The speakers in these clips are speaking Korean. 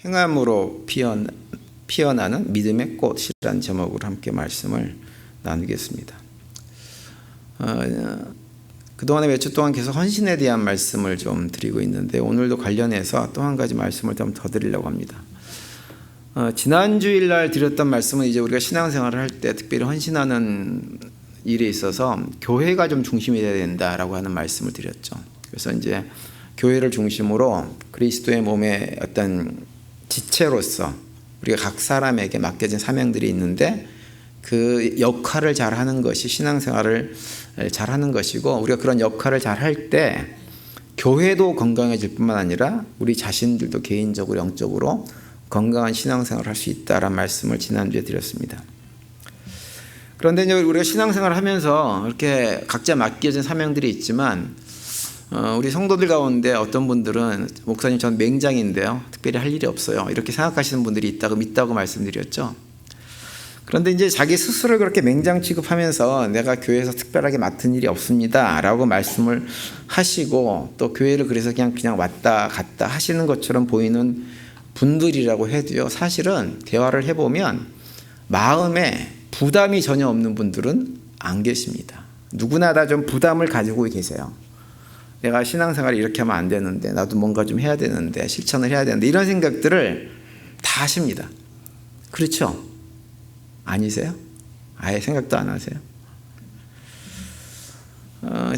행함으로 피어나는 믿음의 꽃이라는 제목으로 함께 말씀을 나누겠습니다. 그동안에 몇 주 동안 계속 헌신에 대한 말씀을 좀 드리고 있는데 오늘도 관련해서 또 한 가지 말씀을 좀 더 드리려고 합니다. 지난 주일날 드렸던 말씀은 이제 우리가 신앙생활을 할 때 특별히 헌신하는 일에 있어서 교회가 좀 중심이 되어야 된다라고 하는 말씀을 드렸죠. 그래서 이제 교회를 중심으로 그리스도의 몸의 어떤 지체로서 우리가 각 사람에게 맡겨진 사명들이 있는데 그 역할을 잘하는 것이 신앙생활을 잘하는 것이고, 우리가 그런 역할을 잘할 때 교회도 건강해질 뿐만 아니라 우리 자신들도 개인적으로 영적으로 건강한 신앙생활을 할 수 있다라는 말씀을 지난주에 드렸습니다. 그런데 이제 우리가 신앙생활을 하면서 이렇게 각자 맡겨진 사명들이 있지만 우리 성도들 가운데 어떤 분들은 목사님 전 맹장인데요, 특별히 할 일이 없어요, 이렇게 생각하시는 분들이 있다고 말씀드렸죠. 그런데 이제 자기 스스로 그렇게 맹장 취급하면서 내가 교회에서 특별하게 맡은 일이 없습니다 라고 말씀을 하시고, 또 교회를 그래서 그냥 왔다 갔다 하시는 것처럼 보이는 분들이라고 해도요, 사실은 대화를 해보면 마음에 부담이 전혀 없는 분들은 안 계십니다. 누구나 다 좀 부담을 가지고 계세요. 내가 신앙생활을 이렇게 하면 안 되는데, 나도 뭔가 좀 해야 되는데, 실천을 해야 되는데, 이런 생각들을 다 하십니다. 그렇죠? 아니세요? 아예 생각도 안 하세요?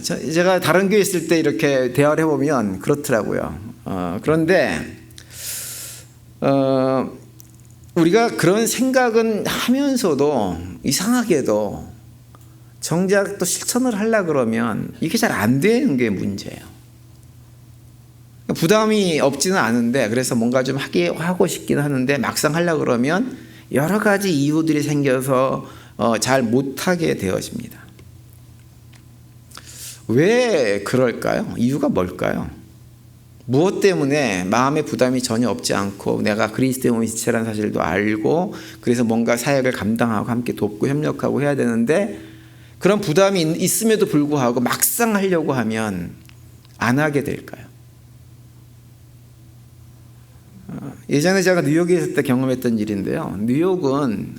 제가 다른 교회 있을 때 이렇게 대화를 해보면 그렇더라고요. 그런데 우리가 그런 생각은 하면서도 이상하게도 정작 또 실천을 하려고 그러면 이게 잘 안 되는 게 문제예요. 부담이 없지는 않은데, 그래서 뭔가 좀 하고 싶긴 하는데 막상 하려고 그러면 여러 가지 이유들이 생겨서 잘 못하게 되어집니다. 왜 그럴까요? 이유가 뭘까요? 무엇 때문에 마음의 부담이 전혀 없지 않고 내가 그리스도의 몸의 지체라는 사실도 알고 그래서 뭔가 사역을 감당하고 함께 돕고 협력하고 해야 되는데, 그런 부담이 있음에도 불구하고 막상 하려고 하면 안 하게 될까요? 예전에 제가 뉴욕에 있을 때 경험했던 일인데요, 뉴욕은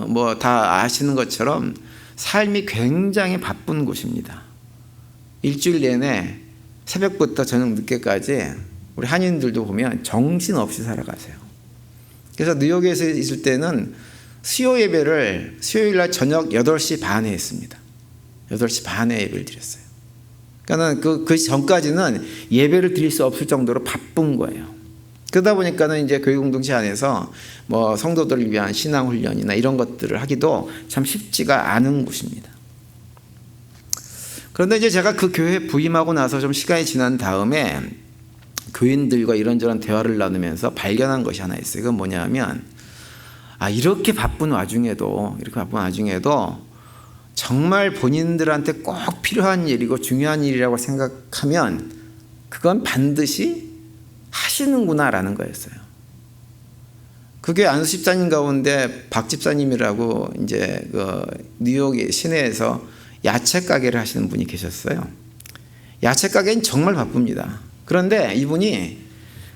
뭐 다 아시는 것처럼 삶이 굉장히 바쁜 곳입니다. 일주일 내내 새벽부터 저녁 늦게까지 우리 한인들도 보면 정신없이 살아가세요. 그래서 뉴욕에서 있을 때는 수요 예배를 수요일날 저녁 8시 반에 했습니다. 8시 반에 예배를 드렸어요. 그러니까 그 전까지는 예배를 드릴 수 없을 정도로 바쁜 거예요. 그러다 보니까는 이제 교회 공동체 안에서 뭐 성도들을 위한 신앙 훈련이나 이런 것들을 하기도 참 쉽지가 않은 곳입니다. 그런데 이제 제가 그 교회에 부임하고 나서 좀 시간이 지난 다음에 교인들과 이런저런 대화를 나누면서 발견한 것이 하나 있어요. 그건 뭐냐면, 이렇게 바쁜 와중에도 정말 본인들한테 꼭 필요한 일이고 중요한 일이라고 생각하면 그건 반드시 하시는구나라는 거였어요. 그게 안수 집사님 가운데 박 집사님이라고 이제 그 뉴욕 시내에서 야채 가게를 하시는 분이 계셨어요. 야채 가게는 정말 바쁩니다. 그런데 이분이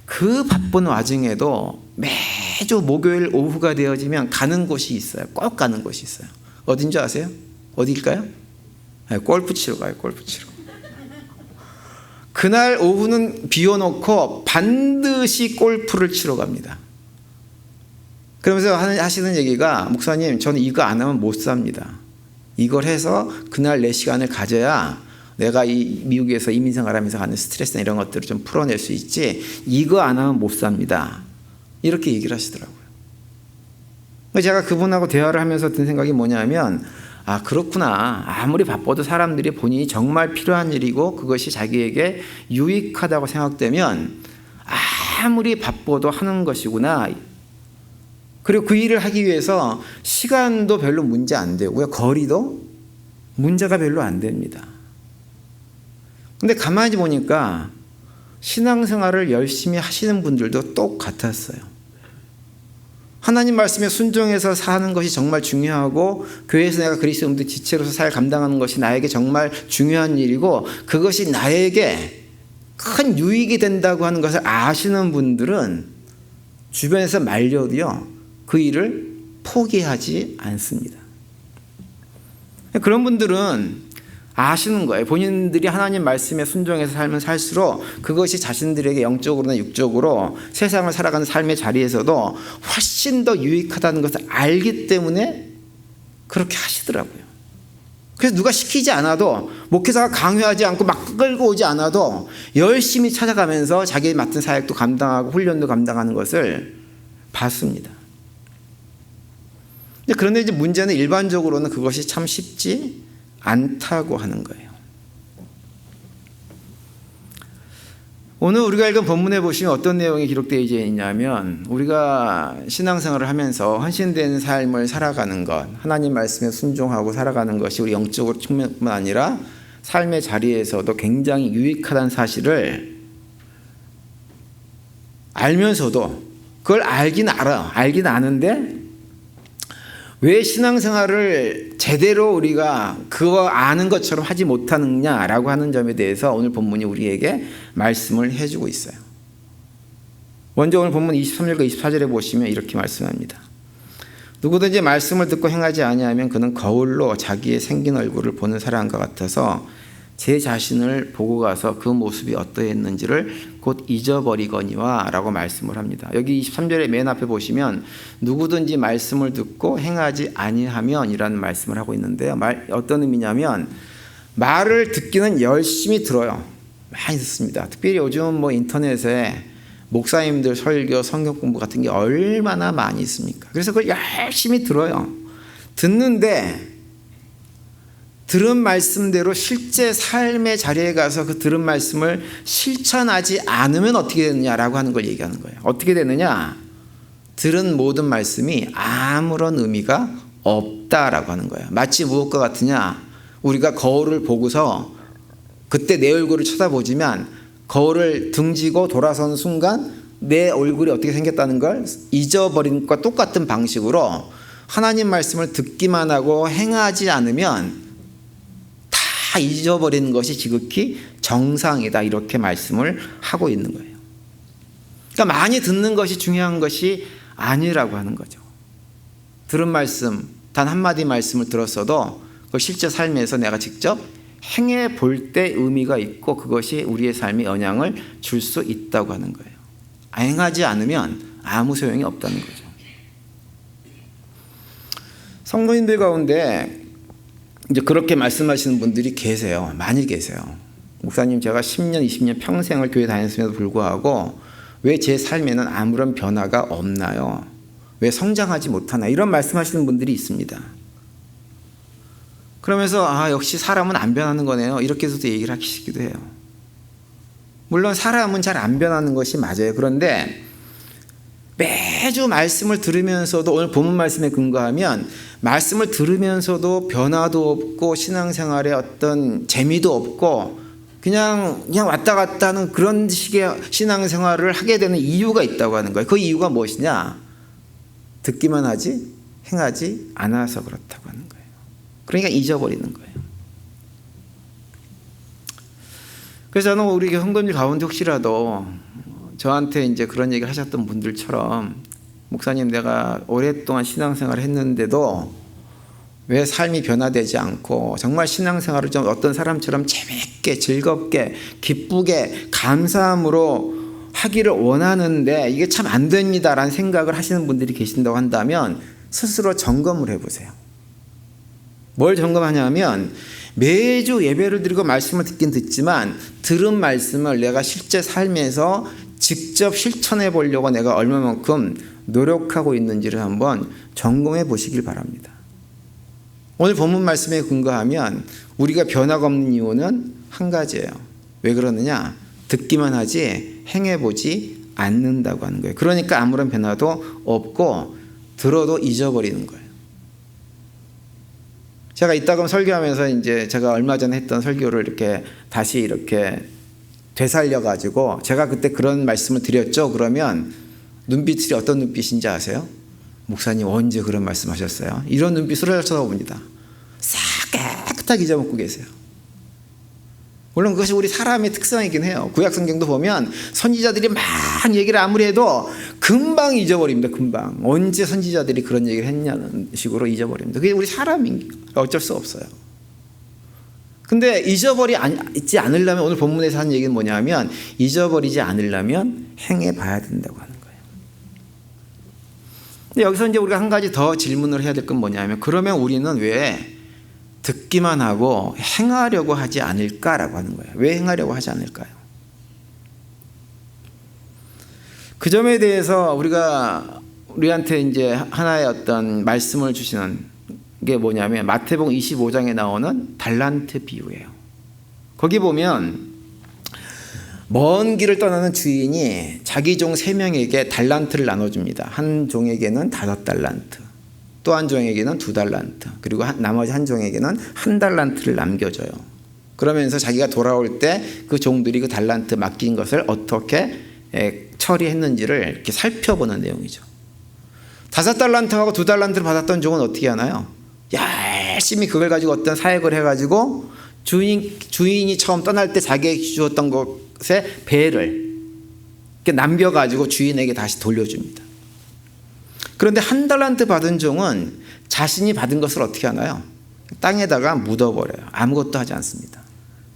그 바쁜 와중에도 매주 목요일 오후가 되어지면 가는 곳이 있어요. 꼭 가는 곳이 있어요. 어딘 줄 아세요? 어디일까요? 골프 치러 가요. 골프 치러. 그날 오후는 비워놓고 반드시 골프를 치러 갑니다. 그러면서 하시는 얘기가, 목사님, 저는 이거 안 하면 못 삽니다. 이걸 해서 그날 내 시간을 가져야 내가 이 미국에서 이민생활하면서 가는 스트레스나 이런 것들을 좀 풀어낼 수 있지, 이거 안 하면 못 삽니다. 이렇게 얘기를 하시더라고요. 제가 그분하고 대화를 하면서 든 생각이 뭐냐면, 그렇구나. 아무리 바빠도 사람들이 본인이 정말 필요한 일이고 그것이 자기에게 유익하다고 생각되면 아무리 바빠도 하는 것이구나. 그리고 그 일을 하기 위해서 시간도 별로 문제 안 되고요, 거리도 문제가 별로 안 됩니다. 근데 가만히 보니까 신앙생활을 열심히 하시는 분들도 똑같았어요. 하나님 말씀에 순종해서 사는 것이 정말 중요하고 교회에서 내가 그리스도 몸의 지체로서 사역을 감당하는 것이 나에게 정말 중요한 일이고 그것이 나에게 큰 유익이 된다고 하는 것을 아시는 분들은 주변에서 말려도요, 그 일을 포기하지 않습니다. 그런 분들은 아시는 거예요. 본인들이 하나님 말씀에 순종해서 살면 살수록 그것이 자신들에게 영적으로나 육적으로 세상을 살아가는 삶의 자리에서도 훨씬 더 유익하다는 것을 알기 때문에 그렇게 하시더라고요. 그래서 누가 시키지 않아도, 목회자가 강요하지 않고 막 끌고 오지 않아도 열심히 찾아가면서 자기 맡은 사역도 감당하고 훈련도 감당하는 것을 봤습니다. 그런데 이제 문제는 일반적으로는 그것이 참 쉽지 않다고 하는 거예요. 오늘 우리가 읽은 본문에 보시면 어떤 내용이 기록되어 있냐면, 우리가 신앙생활을 하면서 헌신된 삶을 살아가는 것, 하나님 말씀에 순종하고 살아가는 것이 우리 영적으로 측면뿐만 아니라 삶의 자리에서도 굉장히 유익하다는 사실을 알면서도, 그걸 알긴 아는데 왜 신앙생활을 제대로 우리가 그거 아는 것처럼 하지 못하느냐라고 하는 점에 대해서 오늘 본문이 우리에게 말씀을 해주고 있어요. 먼저 오늘 본문 23절과 24절에 보시면 이렇게 말씀합니다. 누구든지 말씀을 듣고 행하지 아니하면 그는 거울로 자기의 생긴 얼굴을 보는 사람과 같아서 제 자신을 보고 가서 그 모습이 어떠했는지를 곧 잊어버리거니와 라고 말씀을 합니다. 여기 23절의 맨 앞에 보시면 누구든지 말씀을 듣고 행하지 아니하면 이라는 말씀을 하고 있는데요. 어떤 의미냐면, 말을 듣기는 열심히 들어요. 많이 듣습니다. 특별히 요즘 인터넷에 목사님들 설교, 성경 공부 같은 게 얼마나 많이 있습니까? 그래서 그걸 열심히 들어요. 듣는데 들은 말씀대로 실제 삶의 자리에 가서 그 들은 말씀을 실천하지 않으면 어떻게 되느냐라고 하는 걸 얘기하는 거예요. 어떻게 되느냐? 들은 모든 말씀이 아무런 의미가 없다라고 하는 거예요. 마치 무엇과 같으냐? 우리가 거울을 보고서 그때 내 얼굴을 쳐다보지만 거울을 등지고 돌아서는 순간 내 얼굴이 어떻게 생겼다는 걸 잊어버린 것과 똑같은 방식으로 하나님 말씀을 듣기만 하고 행하지 않으면 다 잊어버리는 것이 지극히 정상이다, 이렇게 말씀을 하고 있는 거예요. 그러니까 많이 듣는 것이 중요한 것이 아니라고 하는 거죠. 들은 말씀, 단 한마디 말씀을 들었어도 그걸 실제 삶에서 내가 직접 행해 볼 때 의미가 있고 그것이 우리의 삶에 영향을 줄 수 있다고 하는 거예요. 행하지 않으면 아무 소용이 없다는 거죠. 성도님들 가운데 이제 그렇게 말씀하시는 분들이 계세요. 많이 계세요. 목사님, 제가 10년, 20년 평생을 교회 다녔음에도 불구하고 왜 제 삶에는 아무런 변화가 없나요? 왜 성장하지 못하나? 이런 말씀하시는 분들이 있습니다. 그러면서 역시 사람은 안 변하는 거네요, 이렇게 해서도 얘기를 하시기도 해요. 물론 사람은 잘 안 변하는 것이 맞아요. 그런데 매주 말씀을 들으면서도, 오늘 본문 말씀에 근거하면 말씀을 들으면서도 변화도 없고 신앙생활에 어떤 재미도 없고 그냥 왔다 갔다 하는 그런 식의 신앙생활을 하게 되는 이유가 있다고 하는 거예요. 그 이유가 무엇이냐? 듣기만 하지 행하지 않아서 그렇다고 하는 거예요. 그러니까 잊어버리는 거예요. 그래서 저는 우리 성도님 가운데 혹시라도 저한테 이제 그런 얘기를 하셨던 분들처럼, 목사님, 내가 오랫동안 신앙생활을 했는데도 왜 삶이 변화되지 않고 정말 신앙생활을 좀 어떤 사람처럼 재미있게 즐겁게 기쁘게 감사함으로 하기를 원하는데 이게 참 안 됩니다라는 생각을 하시는 분들이 계신다고 한다면 스스로 점검을 해보세요. 뭘 점검하냐면, 매주 예배를 드리고 말씀을 듣긴 듣지만 들은 말씀을 내가 실제 삶에서 직접 실천해 보려고 내가 얼마만큼 노력하고 있는지를 한번 점검해 보시길 바랍니다. 오늘 본문 말씀에 근거하면 우리가 변화가 없는 이유는 한 가지예요. 왜 그러느냐? 듣기만 하지 행해보지 않는다고 하는 거예요. 그러니까 아무런 변화도 없고 들어도 잊어버리는 거예요. 제가 이따금 설교하면서 이제 제가 얼마 전에 했던 설교를 이렇게 다시 이렇게 되살려가지고 제가 그때 그런 말씀을 드렸죠. 그러면 눈빛이 어떤 눈빛인지 아세요? 목사님, 언제 그런 말씀하셨어요? 이런 눈빛으로 쳐다봅니다. 싹 깨끗하게 잊어먹고 계세요. 물론 그것이 우리 사람의 특성이긴 해요. 구약 성경도 보면 선지자들이 막 얘기를 아무리 해도 그 금방 잊어버립니다. 금방. 언제 선지자들이 그런 얘기를 했냐는 식으로 잊어버립니다. 그게 우리 사람이 어쩔 수 없어요. 근데 잊지 않으려면 오늘 본문에서 하는 얘기는 뭐냐면 잊어버리지 않으려면 행해 봐야 된다고 하는 거예요. 근데 여기서 이제 우리가 한 가지 더 질문을 해야 될 건 뭐냐면 그러면 우리는 왜 듣기만 하고 행하려고 하지 않을까라고 하는 거예요. 왜 행하려고 하지 않을까요? 그 점에 대해서 우리한테 이제 하나의 어떤 말씀을 주시는 게 뭐냐면 마태복음 25장에 나오는 달란트 비유예요. 거기 보면 먼 길을 떠나는 주인이 자기 종 3명에게 달란트를 나눠줍니다. 한 종에게는 5달란트, 또 한 종에게는 2달란트, 그리고 나머지 한 종에게는 1달란트를 남겨줘요. 그러면서 자기가 돌아올 때 그 종들이 그 달란트 맡긴 것을 어떻게 처리했는지를 이렇게 살펴보는 내용이죠. 5달란트하고 2달란트를 받았던 종은 어떻게 하나요? 열심히 그걸 가지고 어떤 사역을 해가지고 주인이 처음 떠날 때 자기에게 주었던 것의 배를 이렇게 남겨가지고 주인에게 다시 돌려줍니다. 그런데 1달란트 받은 종은 자신이 받은 것을 어떻게 하나요? 땅에다가 묻어버려요. 아무것도 하지 않습니다.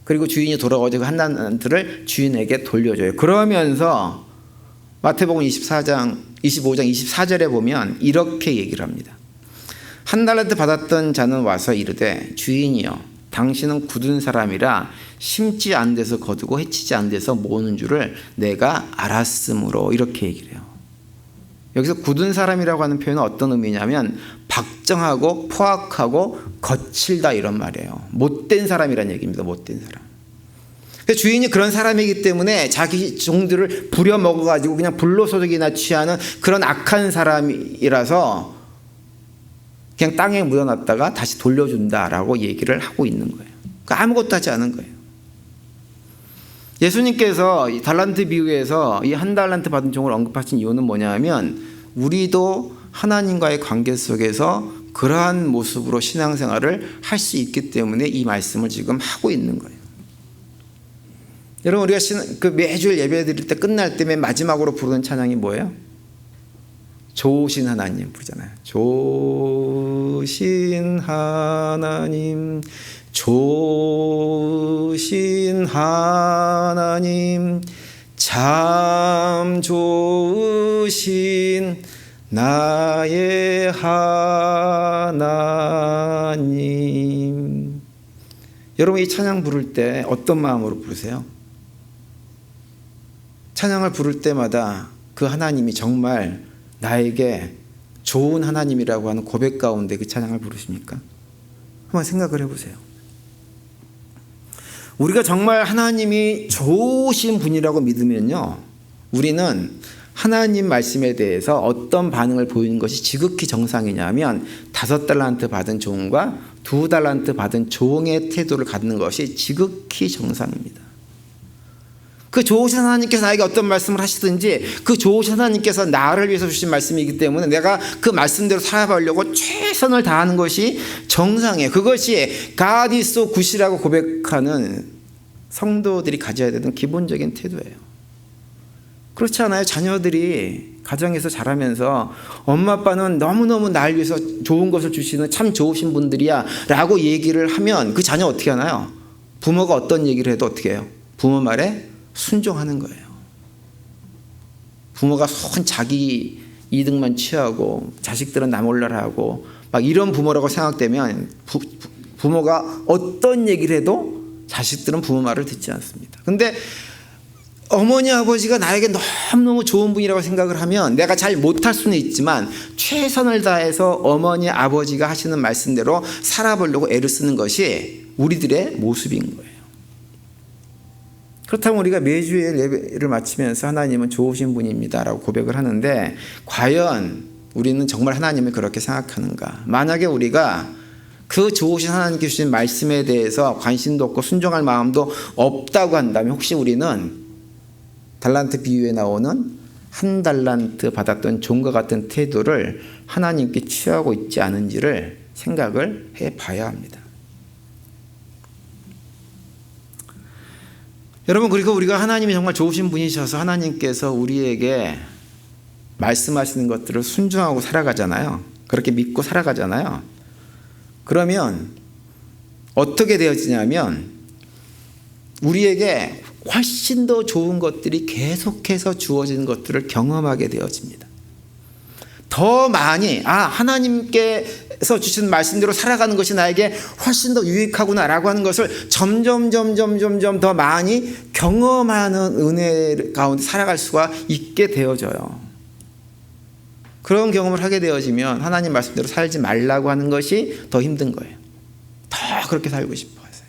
그리고 주인이 돌아오고 1달란트를 주인에게 돌려줘요. 그러면서 마태복음 25장 24절에 보면 이렇게 얘기를 합니다. 1달란트 받았던 자는 와서 이르되 주인이여 당신은 굳은 사람이라 심지 않은 데서 거두고 해치지 않은 데서 모으는 줄을 내가 알았으므로 이렇게 얘기를 해요. 여기서 굳은 사람이라고 하는 표현은 어떤 의미냐면 박정하고 포악하고 거칠다 이런 말이에요. 못된 사람이라는 얘기입니다. 못된 사람. 주인이 그런 사람이기 때문에 자기 종들을 부려먹어가지고 그냥 불로소득이나 취하는 그런 악한 사람이라서 그냥 땅에 묻어놨다가 다시 돌려준다라고 얘기를 하고 있는 거예요. 그러니까 아무것도 하지 않은 거예요. 예수님께서 이 달란트 비유에서 이 1달란트 받은 종을 언급하신 이유는 뭐냐면 우리도 하나님과의 관계 속에서 그러한 모습으로 신앙생활을 할 수 있기 때문에 이 말씀을 지금 하고 있는 거예요. 여러분 우리가 매주일 예배 드릴 때 끝날 때 맨 마지막으로 부르는 찬양이 뭐예요? 좋으신 하나님 부르잖아요. 좋으신 하나님, 좋으신 하나님, 참 좋으신 나의 하나님. 여러분 이 찬양 부를 때 어떤 마음으로 부르세요? 찬양을 부를 때마다 그 하나님이 정말 나에게 좋은 하나님이라고 하는 고백 가운데 그 찬양을 부르십니까? 한번 생각을 해보세요. 우리가 정말 하나님이 좋으신 분이라고 믿으면요, 우리는 하나님 말씀에 대해서 어떤 반응을 보이는 것이 지극히 정상이냐면 5달란트 받은 종과 2달란트 받은 종의 태도를 갖는 것이 지극히 정상입니다. 그 좋으신 하나님께서 나에게 어떤 말씀을 하시든지 그 좋으신 하나님께서 나를 위해서 주신 말씀이기 때문에 내가 그 말씀대로 살아가려고 최선을 다하는 것이 정상이에요. 그것이 God is so good이라고 고백하는 성도들이 가져야 되는 기본적인 태도예요. 그렇지 않아요? 자녀들이 가정에서 자라면서 엄마 아빠는 너무너무 날 위해서 좋은 것을 주시는 참 좋으신 분들이야 라고 얘기를 하면 그 자녀 어떻게 하나요? 부모가 어떤 얘기를 해도 어떻게 해요? 부모 말에 순종하는 거예요. 부모가 손 자기 이득만 취하고 자식들은 나 몰라라 하고 막 이런 부모라고 생각되면 부모가 어떤 얘기를 해도 자식들은 부모 말을 듣지 않습니다. 근데 어머니 아버지가 나에게 너무너무 좋은 분이라고 생각을 하면 내가 잘 못할 수는 있지만 최선을 다해서 어머니 아버지가 하시는 말씀대로 살아보려고 애를 쓰는 것이 우리들의 모습인 거예요. 그렇다면 우리가 매주의 예배를 마치면서 하나님은 좋으신 분입니다 라고 고백을 하는데 과연 우리는 정말 하나님을 그렇게 생각하는가? 만약에 우리가 그 좋으신 하나님께 주신 말씀에 대해서 관심도 없고 순종할 마음도 없다고 한다면 혹시 우리는 달란트 비유에 나오는 1달란트 받았던 종과 같은 태도를 하나님께 취하고 있지 않은지를 생각을 해봐야 합니다. 여러분, 그리고 우리가 하나님이 정말 좋으신 분이셔서 하나님께서 우리에게 말씀하시는 것들을 순종하고 살아가잖아요. 그렇게 믿고 살아가잖아요. 그러면 어떻게 되어지냐면 우리에게 훨씬 더 좋은 것들이 계속해서 주어지는 것들을 경험하게 되어집니다. 더 많이 하나님께서 주신 말씀대로 살아가는 것이 나에게 훨씬 더 유익하구나라고 하는 것을 점점 더 많이 경험하는 은혜 가운데 살아갈 수가 있게 되어져요. 그런 경험을 하게 되어지면 하나님 말씀대로 살지 말라고 하는 것이 더 힘든 거예요. 더 그렇게 살고 싶어 하세요.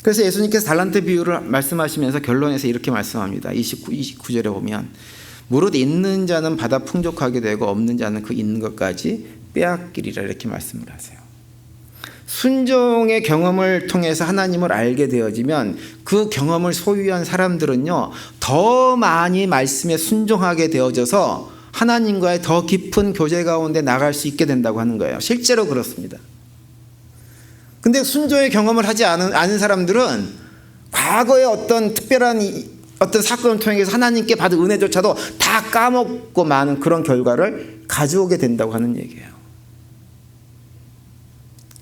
그래서 예수님께서 달란트 비유를 말씀하시면서 결론에서 이렇게 말씀합니다. 29절에 보면 무릇 있는 자는 받아 풍족하게 되고 없는 자는 그 있는 것까지 빼앗기리라 이렇게 말씀을 하세요. 순종의 경험을 통해서 하나님을 알게 되어지면 그 경험을 소유한 사람들은요 더 많이 말씀에 순종하게 되어져서 하나님과의 더 깊은 교제 가운데 나갈 수 있게 된다고 하는 거예요. 실제로 그렇습니다. 근데 순종의 경험을 하지 않은 사람들은 과거의 어떤 특별한 어떤 사건을 통해서 하나님께 받은 은혜조차도 다 까먹고 마는 그런 결과를 가져오게 된다고 하는 얘기예요.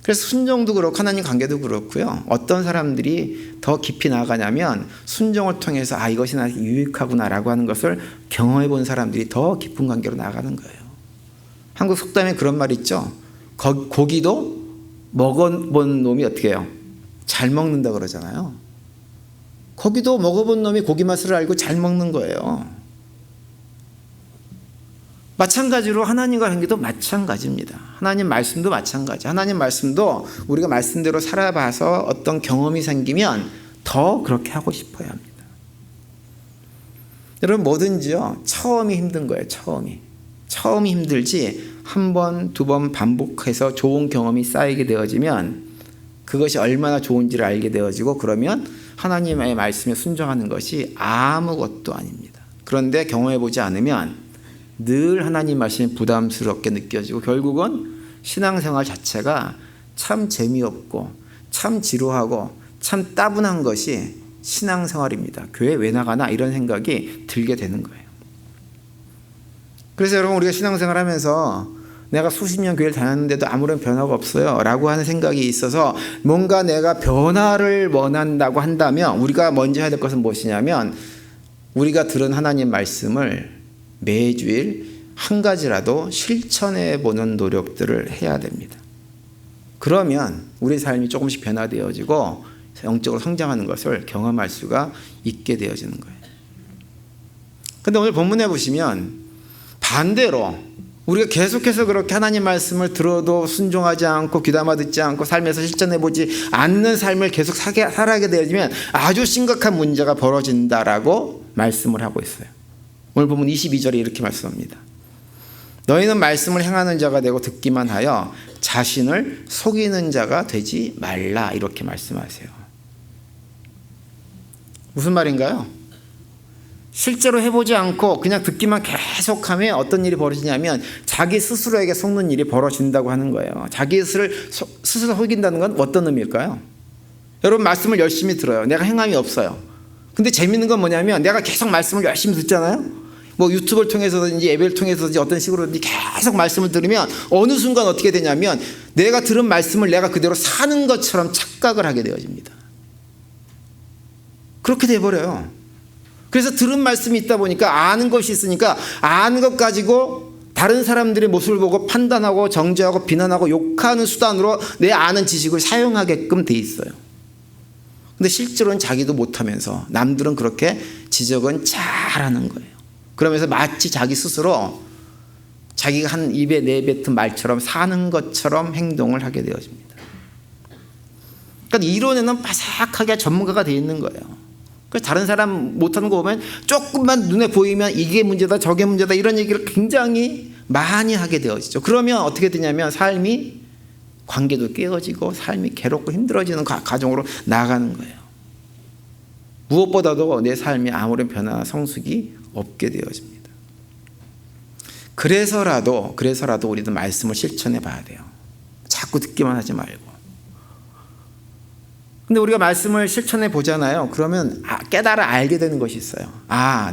그래서 순종도 그렇고 하나님 관계도 그렇고요. 어떤 사람들이 더 깊이 나아가냐면 순종을 통해서 이것이 나에게 유익하구나라고 하는 것을 경험해 본 사람들이 더 깊은 관계로 나아가는 거예요. 한국 속담에 그런 말 있죠. 고기도 먹어본 놈이 어떻게 해요? 잘 먹는다 그러잖아요. 고기도 먹어본 놈이 고기 맛을 알고 잘 먹는 거예요. 마찬가지로 하나님과 관계도 마찬가지입니다. 하나님 말씀도 마찬가지. 하나님 말씀도 우리가 말씀대로 살아봐서 어떤 경험이 생기면 더 그렇게 하고 싶어야 합니다. 여러분 뭐든지요 처음이 힘든 거예요. 처음이 힘들지 한 번, 두 번 반복해서 좋은 경험이 쌓이게 되어지면 그것이 얼마나 좋은지를 알게 되어지고 그러면 하나님의 말씀에 순종하는 것이 아무것도 아닙니다. 그런데 경험해보지 않으면 늘 하나님 말씀이 부담스럽게 느껴지고 결국은 신앙생활 자체가 참 재미없고 참 지루하고 참 따분한 것이 신앙생활입니다. 교회 왜 나가나 이런 생각이 들게 되는 거예요. 그래서 여러분 우리가 신앙생활 하면서 내가 수십 년 교회를 다녔는데도 아무런 변화가 없어요 라고 하는 생각이 있어서 뭔가 내가 변화를 원한다고 한다면 우리가 먼저 해야 될 것은 무엇이냐면 우리가 들은 하나님 말씀을 매주일 한 가지라도 실천해 보는 노력들을 해야 됩니다. 그러면 우리 삶이 조금씩 변화되어지고 영적으로 성장하는 것을 경험할 수가 있게 되어지는 거예요. 그런데 오늘 본문에 보시면 반대로 우리가 계속해서 그렇게 하나님 말씀을 들어도 순종하지 않고 귀담아 듣지 않고 삶에서 실천해보지 않는 삶을 계속 살아가게 되어지면 아주 심각한 문제가 벌어진다라고 말씀을 하고 있어요. 오늘 보면 22절에 이렇게 말씀합니다. 너희는 말씀을 행하는 자가 되고 듣기만 하여 자신을 속이는 자가 되지 말라 이렇게 말씀하세요. 무슨 말인가요? 실제로 해보지 않고 그냥 듣기만 계속하면 어떤 일이 벌어지냐면 자기 스스로에게 속는 일이 벌어진다고 하는 거예요. 자기 스스로 속인다는 건 어떤 의미일까요? 여러분 말씀을 열심히 들어요. 내가 행함이 없어요. 근데 재밌는 건 뭐냐면 내가 계속 말씀을 열심히 듣잖아요. 뭐 유튜브를 통해서든지 예배를 통해서든지 어떤 식으로든지 계속 말씀을 들으면 어느 순간 어떻게 되냐면 내가 들은 말씀을 내가 그대로 사는 것처럼 착각을 하게 되어집니다. 그렇게 돼버려요. 그래서 들은 말씀이 있다 보니까 아는 것이 있으니까 아는 것 가지고 다른 사람들의 모습을 보고 판단하고 정죄하고 비난하고 욕하는 수단으로 내 아는 지식을 사용하게끔 돼 있어요. 근데 실제로는 자기도 못하면서 남들은 그렇게 지적은 잘하는 거예요. 그러면서 마치 자기 스스로 자기가 한 입에 내뱉은 말처럼 사는 것처럼 행동을 하게 되어집니다. 그러니까 이론에는 바삭하게 전문가가 되어 있는 거예요. 그래서 다른 사람 못하는 거 보면 조금만 눈에 보이면 이게 문제다 저게 문제다 이런 얘기를 굉장히 많이 하게 되어지죠. 그러면 어떻게 되냐면 삶이 관계도 깨어지고 삶이 괴롭고 힘들어지는 가정으로 나아가는 거예요. 무엇보다도 내 삶이 아무런 변화나 성숙이 없게 되어집니다. 그래서라도 우리도 말씀을 실천해 봐야 돼요. 자꾸 듣기만 하지 말고. 근데 우리가 말씀을 실천해 보잖아요. 그러면 깨달아 알게 되는 것이 있어요.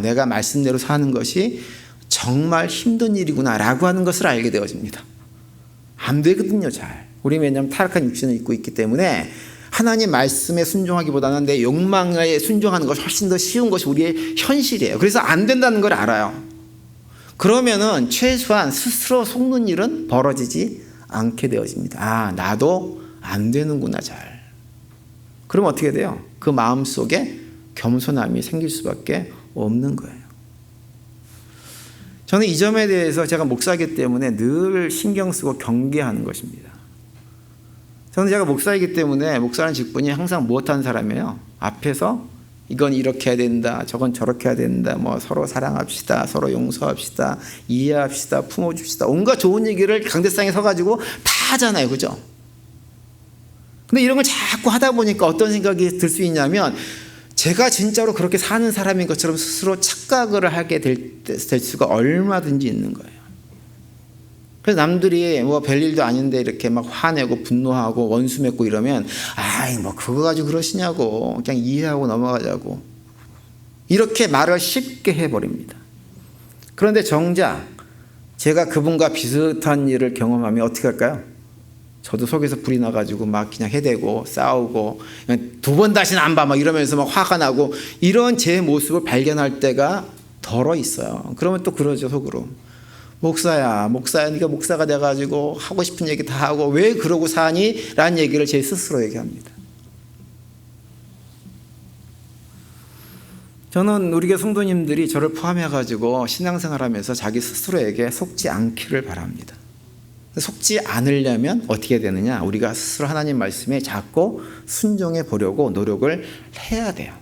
내가 말씀대로 사는 것이 정말 힘든 일이구나 라고 하는 것을 알게 되어집니다. 안 되거든요, 잘. 우리 왜냐하면 타락한 육신을 입고 있기 때문에 하나님 말씀에 순종하기보다는 내 욕망에 순종하는 것이 훨씬 더 쉬운 것이 우리의 현실이에요. 그래서 안 된다는 걸 알아요. 그러면은 최소한 스스로 속는 일은 벌어지지 않게 되어집니다. 나도 안 되는구나, 잘. 그럼 어떻게 돼요? 그 마음속에 겸손함이 생길 수밖에 없는 거예요. 저는 이 점에 대해서 제가 목사이기 때문에 늘 신경 쓰고 경계하는 것입니다. 저는 제가 목사이기 때문에 목사라는 직분이 항상 무엇하는 사람이에요? 앞에서 이건 이렇게 해야 된다, 저건 저렇게 해야 된다, 뭐 서로 사랑합시다, 서로 용서합시다, 이해합시다, 품어줍시다, 온갖 좋은 얘기를 강대상에 서가지고 다 하잖아요, 그죠? 근데 이런 걸 자꾸 하다 보니까 어떤 생각이 들 수 있냐면 제가 진짜로 그렇게 사는 사람인 것처럼 스스로 착각을 하게 될 수가 얼마든지 있는 거예요. 그래서 남들이 뭐 별일도 아닌데 이렇게 막 화내고 분노하고 원수 맺고 이러면 뭐 그거 가지고 그러시냐고 그냥 이해하고 넘어가자고 이렇게 말을 쉽게 해버립니다. 그런데 정작 제가 그분과 비슷한 일을 경험하면 어떻게 할까요? 저도 속에서 불이 나가지고 막 그냥 해대고 싸우고 두 번 다시는 안 봐 막 이러면서 막 화가 나고 이런 제 모습을 발견할 때가 덜어 있어요. 그러면 또 그러죠, 속으로. 목사야 네가 목사가 돼가지고 하고 싶은 얘기 다 하고 왜 그러고 사니? 라는 얘기를 제 스스로 얘기합니다. 저는 우리 교회 성도님들이 저를 포함해가지고 신앙생활하면서 자기 스스로에게 속지 않기를 바랍니다. 속지 않으려면 어떻게 되느냐? 우리가 스스로 하나님 말씀에 자꾸 순종해 보려고 노력을 해야 돼요.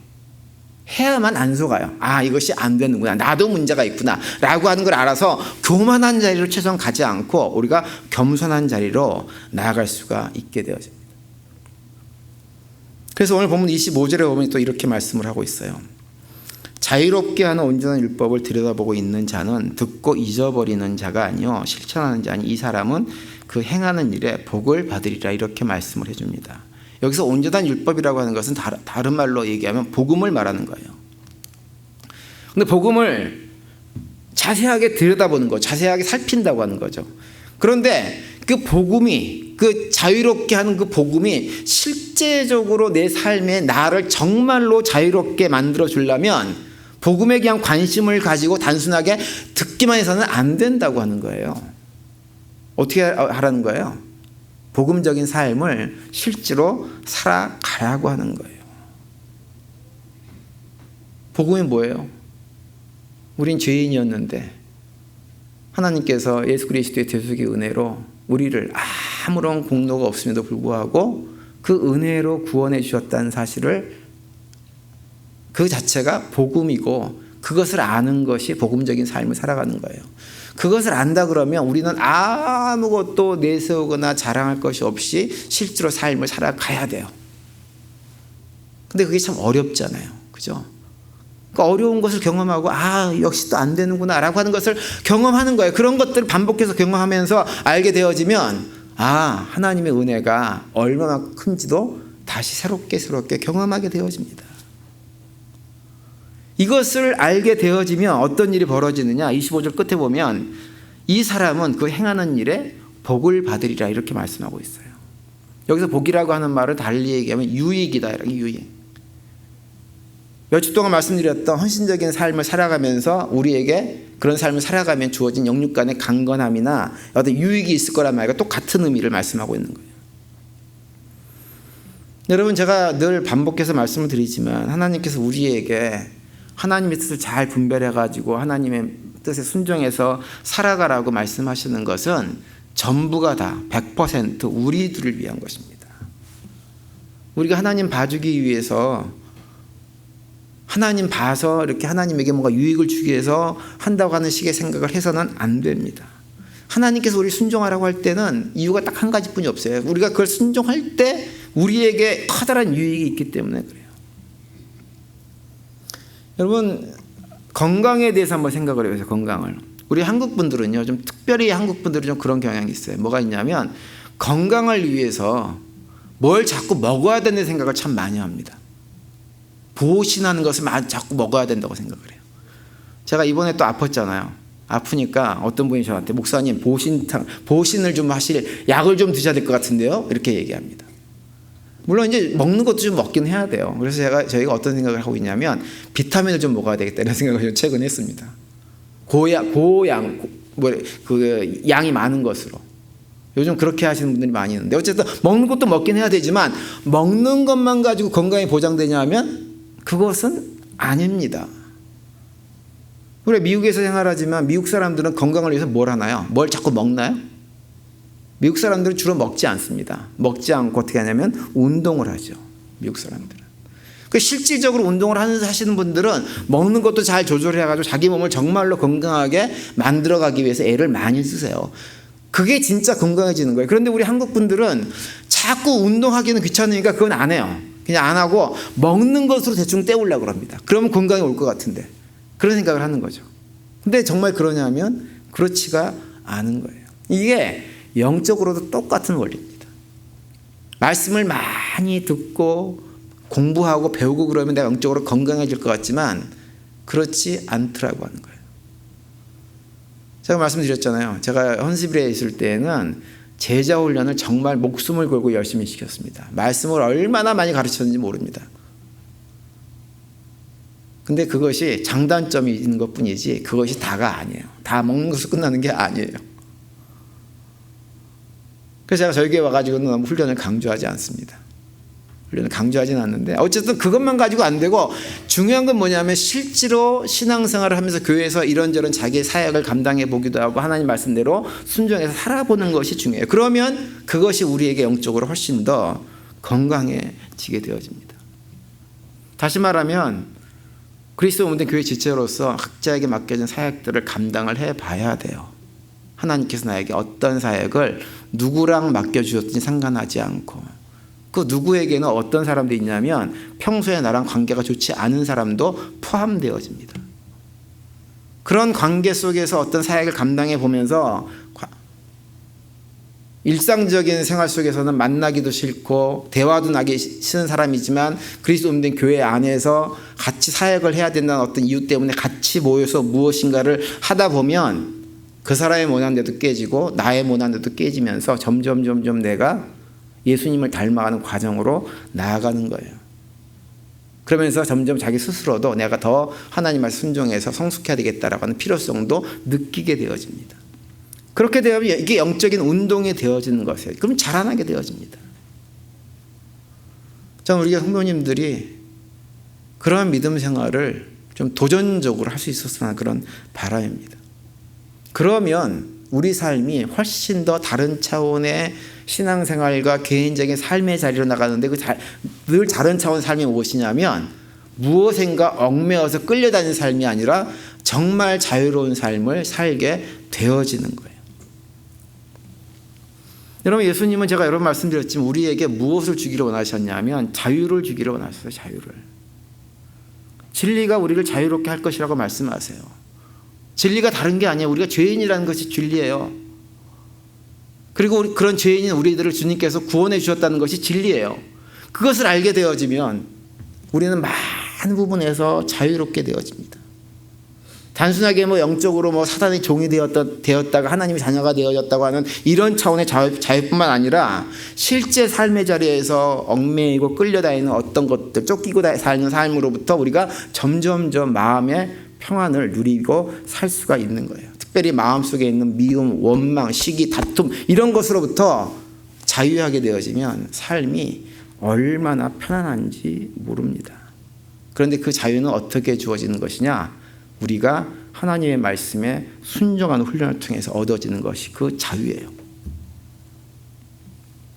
해야만 안 속아요. 이것이 안 되는구나. 나도 문제가 있구나. 라고 하는 걸 알아서 교만한 자리로 최소한 가지 않고 우리가 겸손한 자리로 나아갈 수가 있게 되어집니다. 그래서 오늘 본문 25절에 보면 또 이렇게 말씀을 하고 있어요. 자유롭게 하는 온전한 율법을 들여다보고 있는 자는 듣고 잊어버리는 자가 아니요 실천하는 자니 이 사람은 그 행하는 일에 복을 받으리라 이렇게 말씀을 해줍니다. 여기서 온전한 율법이라고 하는 것은 다른 말로 얘기하면 복음을 말하는 거예요. 근데 복음을 자세하게 들여다보는 거, 자세하게 살핀다고 하는 거죠. 그런데 그 복음이, 그 자유롭게 하는 그 복음이 실제적으로 내 삶에 나를 정말로 자유롭게 만들어 주려면 복음에 대한 관심을 가지고 단순하게 듣기만 해서는 안 된다고 하는 거예요. 어떻게 하라는 거예요? 복음적인 삶을 실제로 살아가라고 하는 거예요. 복음이 뭐예요? 우린 죄인이었는데 하나님께서 예수 그리스도의 대속의 은혜로 우리를 아무런 공로가 없음에도 불구하고 그 은혜로 구원해 주셨다는 사실을 그 자체가 복음이고 그것을 아는 것이 복음적인 삶을 살아가는 거예요. 그것을 안다 그러면 우리는 아무것도 내세우거나 자랑할 것이 없이 실제로 삶을 살아가야 돼요. 근데 그게 참 어렵잖아요. 그죠? 그러니까 어려운 것을 경험하고 역시 또 안 되는구나 라고 하는 것을 경험하는 거예요. 그런 것들을 반복해서 경험하면서 알게 되어지면 하나님의 은혜가 얼마나 큰지도 다시 새롭게 경험하게 되어집니다. 이것을 알게 되어지면 어떤 일이 벌어지느냐? 25절 끝에 보면 이 사람은 그 행하는 일에 복을 받으리라 이렇게 말씀하고 있어요. 여기서 복이라고 하는 말을 달리 얘기하면 유익이다. 유익. 몇 주 동안 말씀드렸던 헌신적인 삶을 살아가면서 우리에게 그런 삶을 살아가면 주어진 영육 간의 강건함이나 어떤 유익이 있을 거란 말과 똑같은 의미를 말씀하고 있는 거예요. 여러분, 제가 늘 반복해서 말씀을 드리지만 하나님께서 우리에게 하나님의 뜻을 잘 분별해가지고 하나님의 뜻에 순종해서 살아가라고 말씀하시는 것은 전부가 다 100% 우리들을 위한 것입니다. 우리가 하나님 봐주기 위해서 하나님 봐서 이렇게 하나님에게 뭔가 유익을 주기 위해서 한다고 하는 식의 생각을 해서는 안 됩니다. 하나님께서 우리 순종하라고 할 때는 이유가 딱 한 가지뿐이 없어요. 우리가 그걸 순종할 때 우리에게 커다란 유익이 있기 때문에 그래요. 여러분, 건강에 대해서 한번 생각을 해보세요. 건강을. 우리 한국 분들은요, 좀 특별히 한국 분들은 좀 그런 경향이 있어요. 뭐가 있냐면 건강을 위해서 뭘 자꾸 먹어야 되는 생각을 참 많이 합니다. 보신하는 것을 자꾸 먹어야 된다고 생각을 해요. 제가 이번에 또 아팠잖아요. 아프니까 어떤 분이 저한테 목사님 보신을 좀 하실 약을 좀 드셔야 될 것 같은데요. 이렇게 얘기합니다. 물론 이제 먹는 것도 좀 먹긴 해야 돼요. 그래서 저희가 어떤 생각을 하고 있냐면 비타민을 좀 먹어야 되겠다 이런 생각을 최근에 했습니다. 양이 많은 것으로. 요즘 그렇게 하시는 분들이 많이 있는데 어쨌든 먹는 것도 먹긴 해야 되지만 먹는 것만 가지고 건강이 보장되냐 하면 그것은 아닙니다. 우리 미국에서 생활하지만 미국 사람들은 건강을 위해서 뭘 하나요? 뭘 자꾸 먹나요? 미국 사람들은 주로 먹지 않습니다. 먹지 않고 어떻게 하냐면 운동을 하죠. 미국 사람들은. 실질적으로 운동을 하시는 분들은 먹는 것도 잘 조절해가지고 자기 몸을 정말로 건강하게 만들어가기 위해서 애를 많이 쓰세요. 그게 진짜 건강해지는 거예요. 그런데 우리 한국 분들은 자꾸 운동하기는 귀찮으니까 그건 안 해요. 그냥 안 하고 먹는 것으로 대충 때우려고 합니다. 그러면 건강이 올 것 같은데. 그런 생각을 하는 거죠. 근데 정말 그러냐면 그렇지가 않은 거예요. 이게 영적으로도 똑같은 원리입니다. 말씀을 많이 듣고 공부하고 배우고 그러면 내가 영적으로 건강해질 것 같지만 그렇지 않더라고 하는 거예요. 제가 말씀드렸잖아요. 제가 헌시빌에 있을 때는 제자 훈련을 정말 목숨을 걸고 열심히 시켰습니다. 말씀을 얼마나 많이 가르쳤는지 모릅니다. 근데 그것이 장단점이 있는 것뿐이지 그것이 다가 아니에요. 다 먹는 것으로 끝나는 게 아니에요. 그래서 제가 저희 교회 와가지고는 너무 훈련을 강조하지 않습니다. 훈련을 강조하지는 않는데 어쨌든 그것만 가지고 안 되고 중요한 건 뭐냐면 실제로 신앙생활을 하면서 교회에서 이런저런 자기의 사역을 감당해 보기도 하고 하나님 말씀대로 순종해서 살아보는 것이 중요해요. 그러면 그것이 우리에게 영적으로 훨씬 더 건강해지게 되어집니다. 다시 말하면 그리스도 몸된 교회 지체로서 각자에게 맡겨진 사역들을 감당을 해봐야 돼요. 하나님께서 나에게 어떤 사역을 누구랑 맡겨주셨든지 상관하지 않고 그 누구에게는 어떤 사람도 있냐면 평소에 나랑 관계가 좋지 않은 사람도 포함되어집니다. 그런 관계 속에서 어떤 사역을 감당해 보면서 일상적인 생활 속에서는 만나기도 싫고 대화도 나기 싫은 사람이지만 그리스도 몸된 교회 안에서 같이 사역을 해야 된다는 어떤 이유 때문에 같이 모여서 무엇인가를 하다 보면 그 사람의 모난데도 깨지고 나의 모난데도 깨지면서 점점 내가 예수님을 닮아가는 과정으로 나아가는 거예요. 그러면서 점점 자기 스스로도 내가 더 하나님 말씀 순종해서 성숙해야 되겠다라고 하는 필요성도 느끼게 되어집니다. 그렇게 되면 이게 영적인 운동이 되어지는 것이에요. 그럼 자라나게 되어집니다. 저는 우리가 성도님들이 그러한 믿음 생활을 좀 도전적으로 할 수 있었으면 하는 그런 바람입니다. 그러면 우리 삶이 훨씬 더 다른 차원의 신앙생활과 개인적인 삶의 자리로 나가는데 늘 다른 차원의 삶이 무엇이냐면 무엇인가 얽매여서 끌려다니는 삶이 아니라 정말 자유로운 삶을 살게 되어지는 거예요. 여러분 예수님은 제가 여러 번 말씀드렸지만 우리에게 무엇을 주기를 원하셨냐면 자유를 주기를 원하셨어요. 자유를. 진리가 우리를 자유롭게 할 것이라고 말씀하세요. 진리가 다른 게 아니에요. 우리가 죄인이라는 것이 진리예요. 그리고 그런 죄인인 우리들을 주님께서 구원해 주셨다는 것이 진리예요. 그것을 알게 되어지면 우리는 많은 부분에서 자유롭게 되어집니다. 단순하게 영적으로 사단의 종이 되었다가 하나님의 자녀가 되어졌다고 하는 이런 차원의 자유뿐만 아니라 실제 삶의 자리에서 얽매이고 끌려다니는 어떤 것들, 쫓기고 사는 삶으로부터 우리가 점점점 마음의 평안을 누리고 살 수가 있는 거예요. 특별히 마음속에 있는 미움, 원망, 시기, 다툼 이런 것으로부터 자유하게 되어지면 삶이 얼마나 편안한지 모릅니다. 그런데 그 자유는 어떻게 주어지는 것이냐? 우리가 하나님의 말씀에 순종하는 훈련을 통해서 얻어지는 것이 그 자유예요.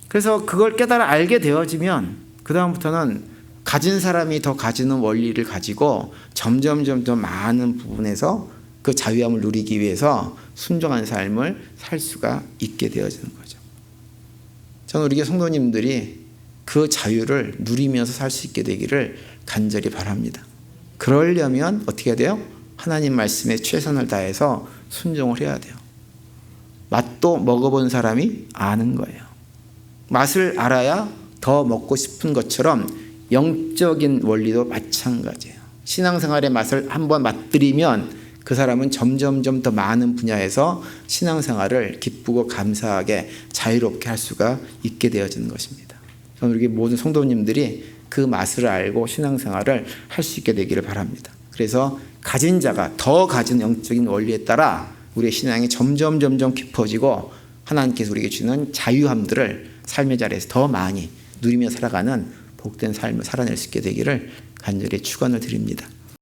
그래서 그걸 깨달아 알게 되어지면 그 다음부터는 가진 사람이 더 가지는 원리를 가지고 점점 더 많은 부분에서 그 자유함을 누리기 위해서 순종하는 삶을 살 수가 있게 되어지는 거죠. 저는 우리 성도님들이 그 자유를 누리면서 살 수 있게 되기를 간절히 바랍니다. 그러려면 어떻게 해야 돼요? 하나님 말씀에 최선을 다해서 순종을 해야 돼요. 맛도 먹어본 사람이 아는 거예요. 맛을 알아야 더 먹고 싶은 것처럼 영적인 원리도 마찬가지예요. 신앙생활의 맛을 한번 맛들이면 그 사람은 점점점 더 많은 분야에서 신앙생활을 기쁘고 감사하게 자유롭게 할 수가 있게 되어지는 것입니다. 저는 우리 모든 성도님들이 그 맛을 알고 신앙생활을 할 수 있게 되기를 바랍니다. 그래서 가진 자가 더 가진 영적인 원리에 따라 우리의 신앙이 점점 깊어지고 하나님께서 우리에게 주는 자유함들을 삶의 자리에서 더 많이 누리며 살아가는 복된 삶을 살아낼 수 있게 되기를 간절히 축원을 드립니다.